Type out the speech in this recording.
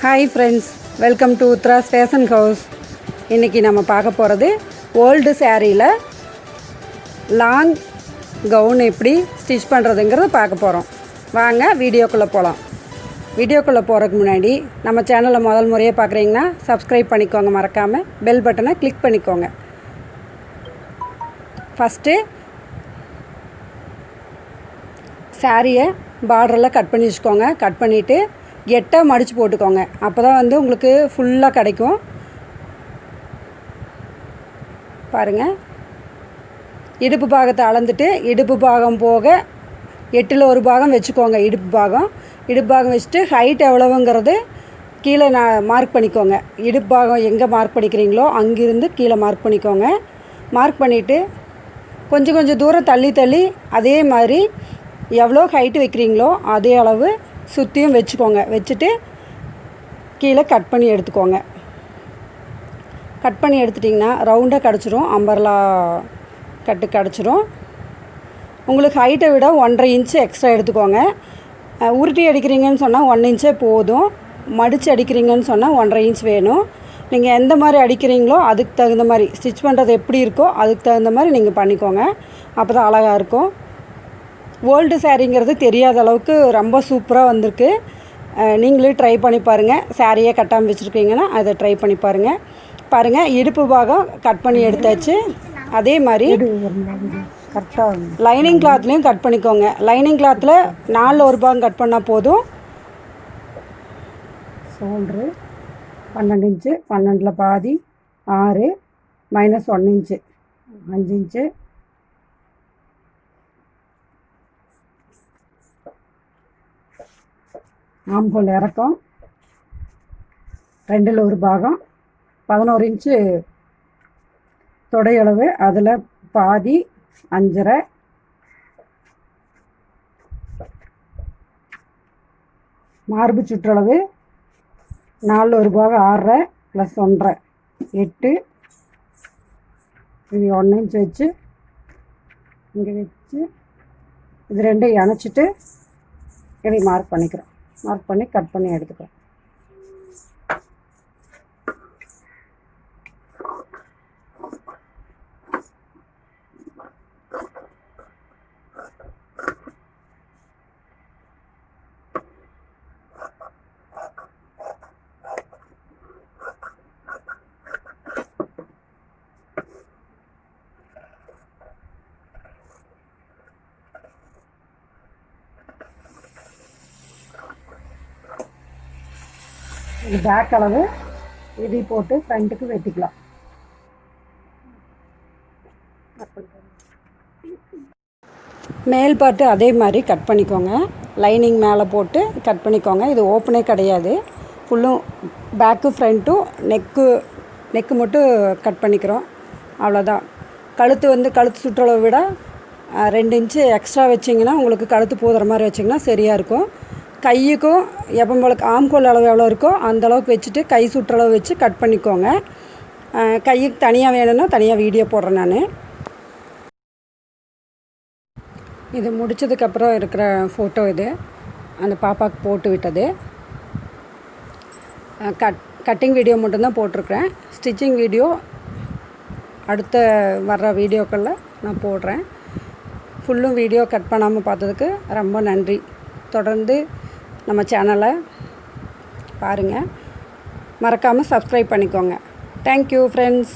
Hi friends, welcome to Uthras fashion house. இன்றைக்கி நம்ம பார்க்க போகிறது ஓல்டு சாரியில் லாங் கவுன் எப்படி ஸ்டிச் பண்ணுறதுங்கிறத பார்க்க போகிறோம். வாங்க வீடியோக்குள்ளே போகலாம். வீடியோக்குள்ளே போகிறதுக்கு முன்னாடி நம்ம சேனலை முதல் முறையாக பார்க்குறீங்கன்னா சப்ஸ்கிரைப் பண்ணிக்கோங்க, மறக்காமல் பெல் பட்டனை கிளிக் பண்ணிக்கோங்க. ஃபஸ்ட்டு சாரியை பார்டரில் கட் பண்ணி வச்சுக்கோங்க. கட் பண்ணிவிட்டு எட்டாக மடித்து போட்டுக்கோங்க. அப்போ தான் வந்து உங்களுக்கு ஃபுல்லாக கிடைக்கும். பாருங்கள், இடுப்பு பாகத்தை அளந்துட்டு இடுப்பு பாகம் போக 8ல் 1 பாகம் வச்சுக்கோங்க. இடுப்பு பாகம் வச்சுட்டு ஹைட் எவ்வளவுங்கிறது கீழே மார்க் பண்ணிக்கோங்க. இடுப்பு பாகம் எங்கே மார்க் பண்ணிக்கிறீங்களோ அங்கிருந்து கீழே மார்க் பண்ணிக்கோங்க. மார்க் பண்ணிவிட்டு கொஞ்சம் தூரம் தள்ளி அதே மாதிரி எவ்வளோ ஹைட்டு வைக்கிறீங்களோ அதே அளவு சுற்றியும் வச்சுக்கோங்க. வச்சுட்டு கீழே கட் பண்ணி எடுத்துக்கோங்க. கட் பண்ணி எடுத்துட்டிங்கன்னா ரவுண்டாக கிடச்சிரும். அம்பர்லா கட்டு கிடச்சிரும். உங்களுக்கு ஹைட்டை விட 1.5 இன்ச்சு எக்ஸ்ட்ரா எடுத்துக்கோங்க. உருட்டி அடிக்கிறீங்கன்னு சொன்னால் 1 இன்ச்சே போதும். மடித்து அடிக்கிறீங்கன்னு சொன்னால் 1.5 இன்ச் வேணும். நீங்கள் எந்த மாதிரி அடிக்கிறீங்களோ அதுக்கு தகுந்த மாதிரி, ஸ்டிச் பண்ணுறது எப்படி இருக்கோ அதுக்கு தகுந்த மாதிரி நீங்கள் பண்ணிக்கோங்க. அப்போ தான் அழகாக இருக்கும். ஓல்டு சாரீங்கிறது தெரியாத அளவுக்கு ரொம்ப சூப்பராக வந்திருக்கு. நீங்களே ட்ரை பண்ணி பாருங்கள். சாரியை கட்டாமல் வச்சுருக்கீங்கன்னா அதை ட்ரை பண்ணி பாருங்கள். இடுப்பு பாகம் கட் பண்ணி எடுத்தாச்சு. அதே மாதிரி கரெக்டாக லைனிங் கிளாத்லேயும் கட் பண்ணிக்கோங்க. லைனிங் கிளாத்தில் 4ல் 1 பாகம் கட் பண்ணால் போதும். ஷோல்ட்ரு 12 இன்ச்சு, 12ல் பாதி 6 -1 இன்ச்சு 5 இன்ச்சு. ஆம்ஹோல் இறக்கம் 2ல் 1 பாகம் 11 இன்ச்சு தொடையளவு, அதில் பாதி 5.5. மார்பு சுற்றளவு 4ல் 1 பாகம் 6.5 + 1.5 8. இது 1 இன்ச் வச்சு இங்கே வச்சு இது 2 இணைச்சிட்டு இதை மார்க் பண்ணிக்கிறோம். மார்க் பண்ணி கட் பண்ணி எடுத்துக்கிறோம். இது பேக் அளவு, இதை போட்டு ஃப்ரண்ட்டுக்கு வெட்டிக்கலாம். மேல் பார்ட்டு அதே மாதிரி கட் பண்ணிக்கோங்க. லைனிங் மேலே போட்டு கட் பண்ணிக்கோங்க. இது ஓப்பனே கிடையாது. ஃபுல்லும் பேக்கு ஃப்ரண்ட்டும் நெக்கு மட்டும் கட் பண்ணிக்கிறோம். அவ்வளோதான். கழுத்து சுற்றளவை விட 2 இன்ச்சு எக்ஸ்ட்ரா வச்சிங்கன்னா உங்களுக்கு கழுத்து போதுற மாதிரி வச்சிங்கன்னா சரியாக இருக்கும். கையுக்கும் எப்போ போல ஆம்கோல் அளவு எவ்வளோ இருக்கோ அந்தளவுக்கு வச்சுட்டு கை சுற்றளவு வச்சு கட் பண்ணிக்கோங்க. கைக்கு தனியாக வேணும்னா தனியாக வீடியோ போடுறேன் நான். இது முடித்ததுக்கப்புறம் இருக்கிற ஃபோட்டோ இது. அந்த பாப்பாவுக்கு போட்டு விட்டது. கட்டிங் வீடியோ மட்டும்தான் போட்டிருக்கிறேன். ஸ்டிச்சிங் வீடியோ அடுத்த வர்ற வீடியோக்களில் நான் போடுறேன். ஃபுல்லும் வீடியோ கட் பண்ணாமல் பார்த்ததுக்கு ரொம்ப நன்றி. தொடர்ந்து நம்ம சேனலை பாருங்கள். மறக்காமல் சப்ஸ்கிரைப் பண்ணிக்கோங்க. Thank you friends.